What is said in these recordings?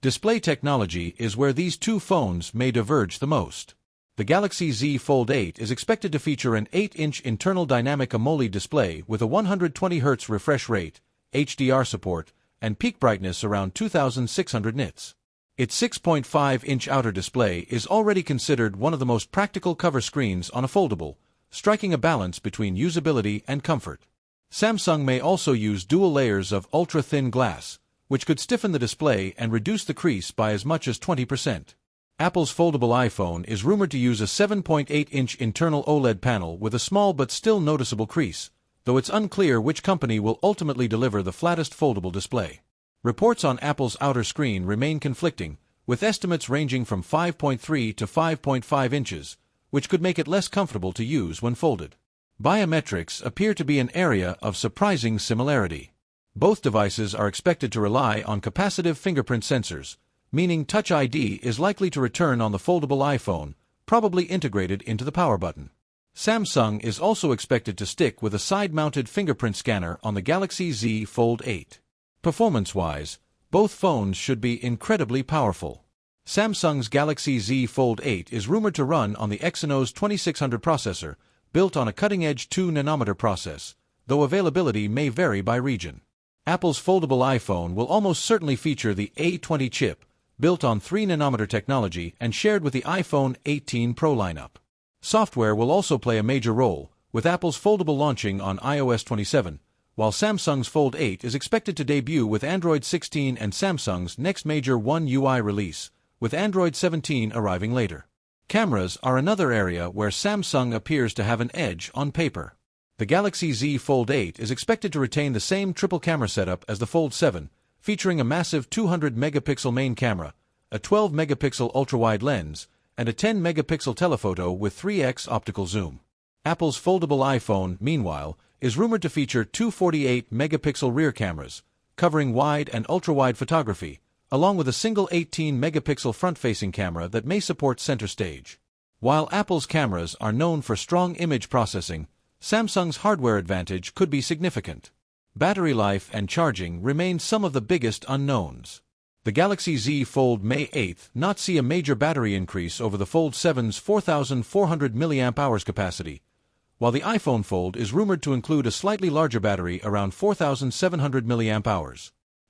Display technology is where these two phones may diverge the most. The Galaxy Z Fold 8 is expected to feature an 8-inch internal dynamic AMOLED display with a 120Hz refresh rate, HDR support, and peak brightness around 2600 nits. Its 6.5-inch outer display is already considered one of the most practical cover screens on a foldable, striking a balance between usability and comfort. Samsung may also use dual layers of ultra-thin glass, which could stiffen the display and reduce the crease by as much as 20%. Apple's foldable iPhone is rumored to use a 7.8-inch internal OLED panel with a small but still noticeable crease, though it's unclear which company will ultimately deliver the flattest foldable display. Reports on Apple's outer screen remain conflicting, with estimates ranging from 5.3 to 5.5 inches, which could make it less comfortable to use when folded. Biometrics appear to be an area of surprising similarity. Both devices are expected to rely on capacitive fingerprint sensors, meaning Touch ID is likely to return on the foldable iPhone, probably integrated into the power button. Samsung is also expected to stick with a side-mounted fingerprint scanner on the Galaxy Z Fold 8. Performance-wise, both phones should be incredibly powerful. Samsung's Galaxy Z Fold 8 is rumored to run on the Exynos 2600 processor, built on a cutting-edge 2nm process, though availability may vary by region. Apple's foldable iPhone will almost certainly feature the A20 chip, built on 3nm technology and shared with the iPhone 18 Pro lineup. Software will also play a major role, with Apple's foldable launching on iOS 27, while Samsung's Fold 8 is expected to debut with Android 16 and Samsung's next major One UI release, with Android 17 arriving later. Cameras are another area where Samsung appears to have an edge on paper. The Galaxy Z Fold 8 is expected to retain the same triple camera setup as the Fold 7, featuring a massive 200-megapixel main camera, a 12-megapixel ultra-wide lens, and a 10-megapixel telephoto with 3x optical zoom. Apple's foldable iPhone, meanwhile, is rumored to feature two 48-megapixel rear cameras, covering wide and ultra-wide photography, along with a single 18-megapixel front-facing camera that may support center stage. While Apple's cameras are known for strong image processing, Samsung's hardware advantage could be significant. Battery life and charging remain some of the biggest unknowns. The Galaxy Z Fold may 8 not see a major battery increase over the Fold 7's 4,400 mAh capacity, while the iPhone Fold is rumored to include a slightly larger battery around 4,700 mAh.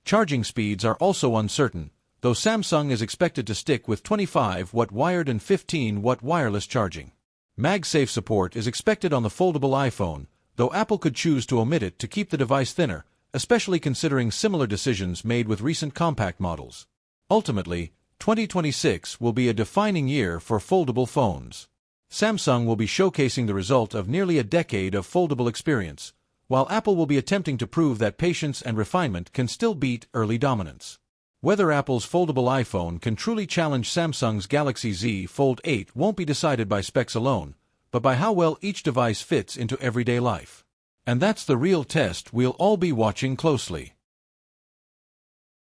Charging speeds are also uncertain, though Samsung is expected to stick with 25-watt wired and 15-watt wireless charging. MagSafe support is expected on the foldable iPhone, though Apple could choose to omit it to keep the device thinner, especially considering similar decisions made with recent compact models. Ultimately, 2026 will be a defining year for foldable phones. Samsung will be showcasing the result of nearly a decade of foldable experience, while Apple will be attempting to prove that patience and refinement can still beat early dominance. Whether Apple's foldable iPhone can truly challenge Samsung's Galaxy Z Fold 8 won't be decided by specs alone, but by how well each device fits into everyday life. And that's the real test we'll all be watching closely.